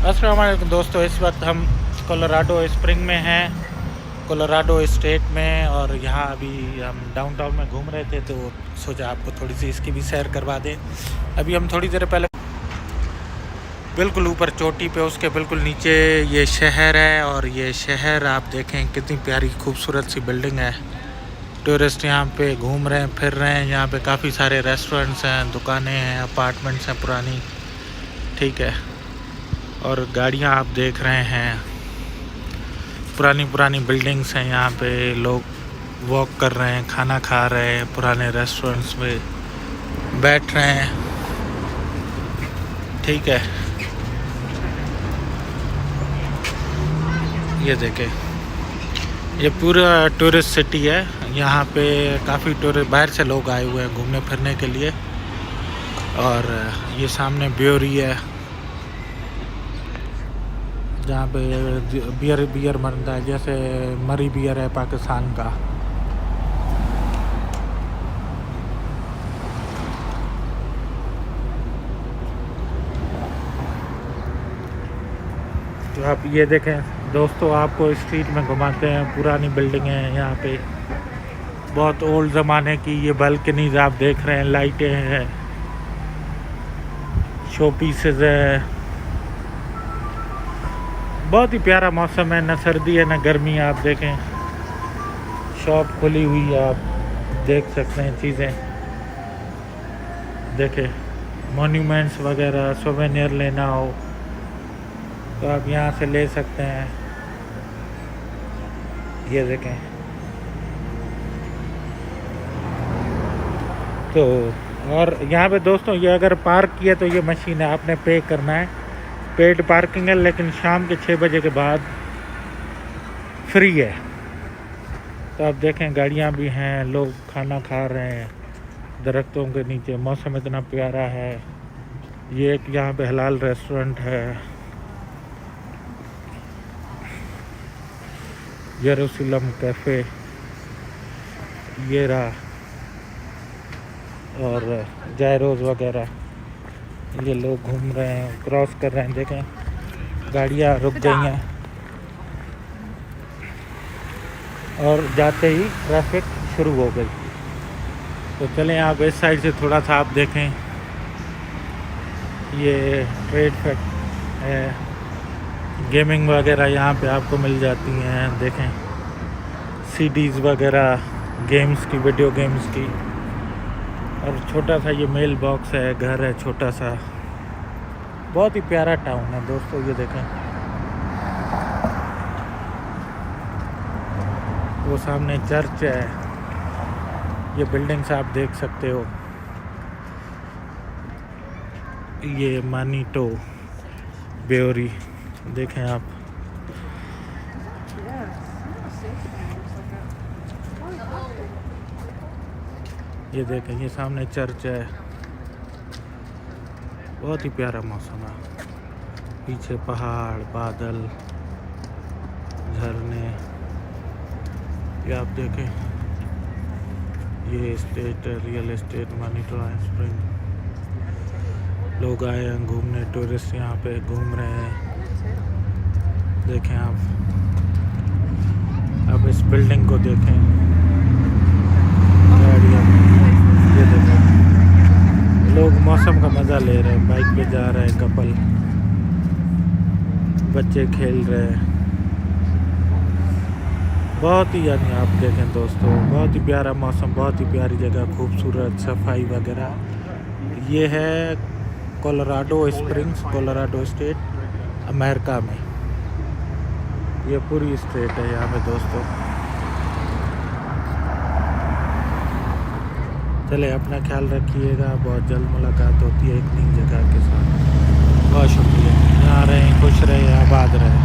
अस्सलाम वालेकुम दोस्तों, इस वक्त हम कोलोराडो स्प्रिंग में हैं, कोलोराडो स्टेट में। और यहाँ अभी हम डाउनटाउन में घूम रहे थे तो सोचा आपको थोड़ी सी इसकी भी सैर करवा दें। अभी हम थोड़ी देर पहले बिल्कुल ऊपर चोटी पे, उसके बिल्कुल नीचे ये शहर है। और ये शहर आप देखें कितनी प्यारी खूबसूरत सी बिल्डिंग है। टूरिस्ट यहाँ पे घूम रहे हैं, फिर रहे हैं। यहाँ पे काफ़ी सारे रेस्टोरेंट्स हैं, दुकानें हैं, अपार्टमेंट्स हैं पुरानी, ठीक है। और गाड़ियाँ आप देख रहे हैं, पुरानी पुरानी बिल्डिंग्स हैं। यहाँ पे लोग वॉक कर रहे हैं, खाना खा रहे हैं, पुराने रेस्टोरेंट्स में बैठ रहे हैं, ठीक है। ये देखें, ये पूरा टूरिस्ट सिटी है। यहाँ पे काफ़ी टूरिस्ट बाहर से लोग आए हुए हैं घूमने फिरने के लिए। और ये सामने ब्योरी है, जहाँ पे बियर बनता है, जैसे मरी बियर है पाकिस्तान का। तो आप ये देखें दोस्तों, आपको स्ट्रीट में घुमाते हैं। पुरानी बिल्डिंग है यहाँ पे, बहुत ओल्ड ज़माने की। ये बालकनीज आप देख रहे हैं, लाइटें हैं, शो पीसेज है। बहुत ही प्यारा मौसम है, ना सर्दी है ना गर्मी। आप देखें, शॉप खुली हुई है, आप देख सकते हैं चीज़ें। देखें, मॉन्यूमेंट्स वगैरह, सोवेनियर लेना हो तो आप यहाँ से ले सकते हैं। ये देखें, तो और यहाँ पे दोस्तों, ये अगर पार्क किया तो ये मशीन है, आपने पे करना है। पेड पार्किंग है, लेकिन शाम के 6 बजे के बाद फ्री है। तो आप देखें, गाड़ियाँ भी हैं, लोग खाना खा रहे हैं दरख्तों के नीचे। मौसम इतना प्यारा है। ये एक यहाँ पे हलाल रेस्टोरेंट है, यरूशलेम कैफ़े, ये रहा। और जायरोज वगैरह, ये लोग घूम रहे हैं, क्रॉस कर रहे हैं। देखें, गाड़ियाँ रुक गई हैं और जाते ही ट्रैफिक शुरू हो गई। तो चलें आप इस साइड से थोड़ा सा आप देखें। ये ट्रेड फैक्ट है, गेमिंग वगैरह यहाँ पे आपको मिल जाती हैं। देखें, सीडीज़ वगैरह, गेम्स की, वीडियो गेम्स की। और छोटा सा ये मेल बॉक्स है, घर है छोटा सा। बहुत ही प्यारा टाउन है दोस्तों। ये देखें, वो सामने चर्च है, ये बिल्डिंग्स आप देख सकते हो। ये मानीटो ब्योरी, देखें आप। ये देखें, ये सामने चर्च है। बहुत ही प्यारा मौसम है, पीछे पहाड़, बादल, झरने। ये आप देखें, ये स्टेट रियल एस्टेट मानीटो स्प्रिंग। लोग आए हैं घूमने, टूरिस्ट यहाँ पे घूम रहे हैं। देखें आप, अब इस बिल्डिंग को देखें, ये देखें, लोग मौसम का मज़ा ले रहे हैं। बाइक पे जा रहे हैं कपल, बच्चे खेल रहे हैं। बहुत ही, यानी आप देखें दोस्तों, बहुत ही प्यारा मौसम, बहुत ही प्यारी जगह, खूबसूरत, सफाई वगैरह। ये है Colorado springs, Colorado state, America में। ये पूरी स्टेट है यहाँ पे दोस्तों। चले, अपना ख्याल रखिएगा। बहुत जल्द मुलाकात होती है एक नई जगह के साथ। बहुत शुक्रिया। यहाँ रहें, खुश रहें, आबाद रहें।